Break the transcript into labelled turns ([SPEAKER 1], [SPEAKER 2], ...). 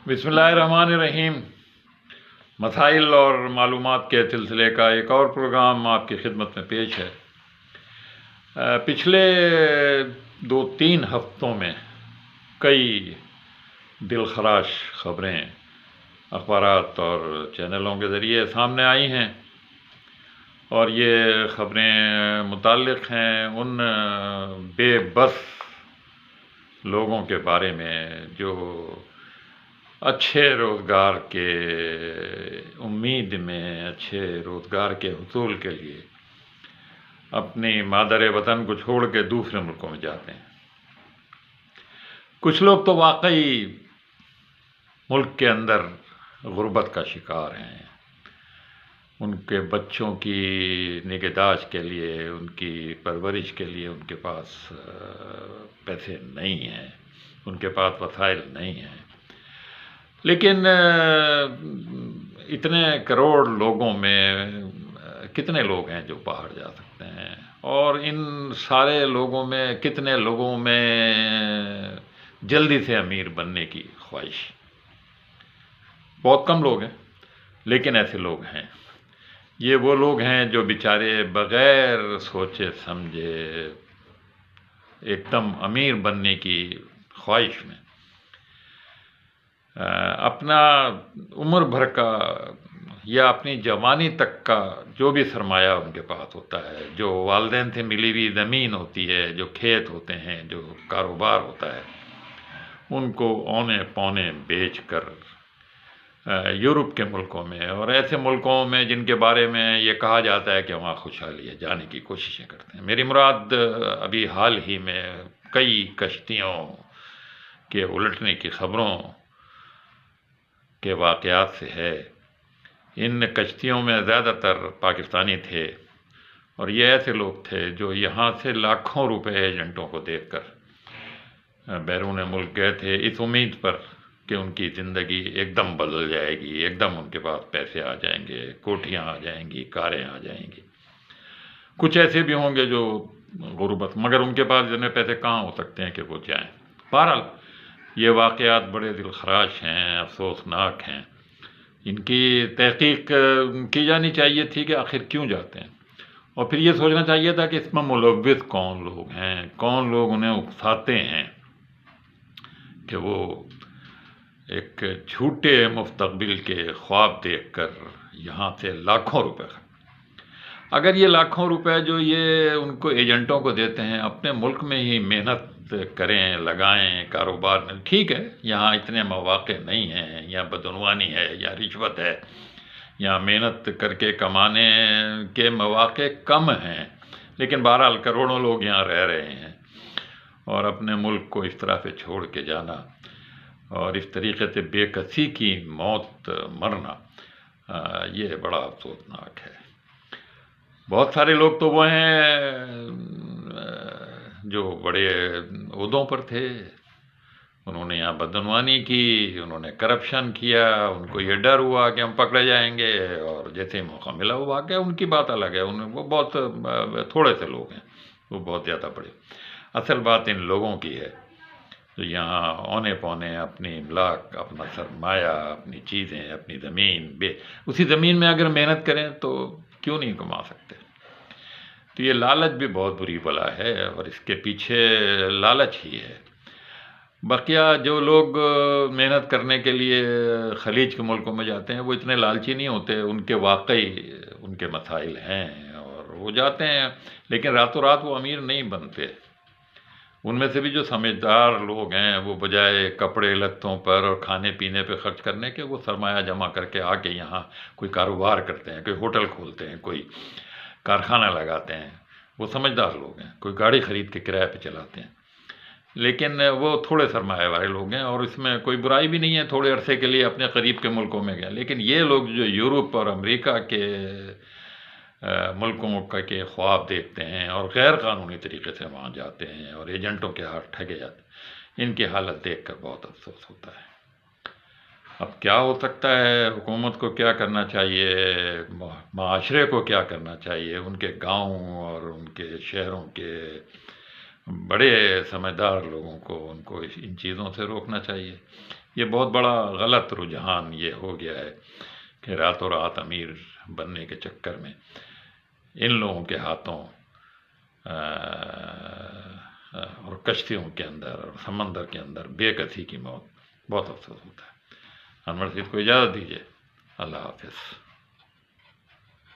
[SPEAKER 1] بسم اللہ الرحمن الرحیم۔ مسائل اور معلومات کے سلسلے کا ایک اور پروگرام آپ کی خدمت میں پیش ہے۔ پچھلے 2-3 ہفتوں میں کئی دلخراش خبریں اخبارات اور چینلوں کے ذریعے سامنے آئی ہیں، اور یہ خبریں متعلق ہیں ان بے بس لوگوں کے بارے میں جو اچھے روزگار کے امید میں، اچھے روزگار کے حصول کے لیے اپنی مادر وطن کو چھوڑ کے دوسرے ملکوں میں جاتے ہیں۔ کچھ لوگ تو واقعی ملک کے اندر غربت کا شکار ہیں، ان کے بچوں کی نگہداشت کے لیے، ان کی پرورش کے لیے ان کے پاس پیسے نہیں ہیں، ان کے پاس وسائل نہیں ہیں۔ لیکن اتنے کروڑ لوگوں میں کتنے لوگ ہیں جو باہر جا سکتے ہیں، اور ان سارے لوگوں میں کتنے لوگوں میں جلدی سے امیر بننے کی خواہش؟ بہت کم لوگ ہیں، لیکن ایسے لوگ ہیں۔ یہ وہ لوگ ہیں جو بیچارے بغیر سوچے سمجھے ایک دم امیر بننے کی خواہش میں اپنا عمر بھر کا یا اپنی جوانی تک کا جو بھی سرمایہ ان کے پاس ہوتا ہے، جو والدین سے ملی ہوئی زمین ہوتی ہے، جو کھیت ہوتے ہیں، جو کاروبار ہوتا ہے، ان کو اونے پونے بیچ کر یورپ کے ملکوں میں اور ایسے ملکوں میں جن کے بارے میں یہ کہا جاتا ہے کہ وہاں خوشحالی ہے، جانے کی کوششیں کرتے ہیں۔ میری مراد ابھی حال ہی میں کئی کشتیوں کے الٹنے کی خبروں کے واقعات سے ہے۔ ان کشتیوں میں زیادہ تر پاکستانی تھے، اور یہ ایسے لوگ تھے جو یہاں سے لاکھوں روپے ایجنٹوں کو دیکھ کر بیرون ملک گئے تھے، اس امید پر کہ ان کی زندگی ایک دم بدل جائے گی، ایک دم ان کے پاس پیسے آ جائیں گے، کوٹھیاں آ جائیں گی، کاریں آ جائیں گی۔ کچھ ایسے بھی ہوں گے جو غربت، مگر ان کے پاس اتنے پیسے کہاں ہو سکتے ہیں کہ وہ جائیں۔ بہرحال یہ واقعات بڑے دلخراش ہیں، افسوسناک ہیں، ان کی تحقیق کی جانی چاہیے تھی کہ آخر کیوں جاتے ہیں، اور پھر یہ سوچنا چاہیے تھا کہ اس میں ملوث کون لوگ ہیں، کون لوگ انہیں اکساتے ہیں کہ وہ ایک جھوٹے مستقبل کے خواب دیکھ کر یہاں سے لاکھوں روپے اگر یہ لاکھوں روپے جو یہ ان کو ایجنٹوں کو دیتے ہیں اپنے ملک میں ہی محنت کریں، لگائیں، کاروبار میں، ٹھیک ہے یہاں اتنے مواقع نہیں ہیں، یہاں بدعنوانی ہے یا رشوت ہے، یہاں محنت کر کے کمانے کے مواقع کم ہیں، لیکن بہرحال کروڑوں لوگ یہاں رہ رہے ہیں، اور اپنے ملک کو اس طرح سے چھوڑ کے جانا اور اس طریقے سے بے کسی کی موت مرنا، یہ بڑا افسوسناک ہے۔ بہت سارے لوگ تو وہ ہیں جو بڑے عہدوں پر تھے، انہوں نے یہاں بدعنوانی کی، انہوں نے کرپشن کیا، ان کو یہ ڈر ہوا کہ ہم پکڑے جائیں گے، اور جیسے موقع ملا وہ آ گیا، ان کی بات الگ ہے، وہ بہت تھوڑے سے لوگ ہیں، وہ بہت زیادہ بڑے۔ اصل بات ان لوگوں کی ہے جو یہاں اونے پونے اپنی املاک، اپنا سرمایہ، اپنی چیزیں، اپنی زمین اسی زمین میں اگر محنت کریں تو کیوں نہیں کما سکتے۔ تو یہ لالچ بھی بہت بری بلا ہے، اور اس کے پیچھے لالچ ہی ہے۔ بقیہ جو لوگ محنت کرنے کے لیے خلیج کے ملکوں میں جاتے ہیں وہ اتنے لالچی نہیں ہوتے، ان کے واقعی ان کے مسائل ہیں اور وہ جاتے ہیں، لیکن راتوں رات وہ امیر نہیں بنتے۔ ان میں سے بھی جو سمجھدار لوگ ہیں وہ بجائے کپڑے لتوں پر اور کھانے پینے پہ خرچ کرنے کے، وہ سرمایہ جمع کر کے آ کے یہاں کوئی کاروبار کرتے ہیں، کوئی ہوٹل کھولتے ہیں، کوئی کارخانہ لگاتے ہیں، وہ سمجھدار لوگ ہیں، کوئی گاڑی خرید کے کرائے پہ چلاتے ہیں، لیکن وہ تھوڑے سرمایہ والے لوگ ہیں، اور اس میں کوئی برائی بھی نہیں ہے، تھوڑے عرصے کے لیے اپنے قریب کے ملکوں میں گئے۔ لیکن یہ لوگ جو یورپ اور امریکہ کے ملکوں کے خواب دیکھتے ہیں اور غیر قانونی طریقے سے وہاں جاتے ہیں اور ایجنٹوں کے ہاتھ ٹھگے جاتے ہیں، ان کی حالت دیکھ کر بہت افسوس ہوتا ہے۔ اب کیا ہو سکتا ہے، حکومت کو کیا کرنا چاہیے، معاشرے کو کیا کرنا چاہیے، ان کے گاؤں اور ان کے شہروں کے بڑے سمجھدار لوگوں کو ان کو ان چیزوں سے روکنا چاہیے۔ یہ بہت بڑا غلط رجحان یہ ہو گیا ہے کہ راتوں رات امیر بننے کے چکر میں ان لوگوں کے ہاتھوں اور کشتیوں کے اندر اور سمندر کے اندر بے کسی کی موت، بہت افسوس ہوتا ہے۔ انور سید کو اجازت دیجیے، اللہ حافظ۔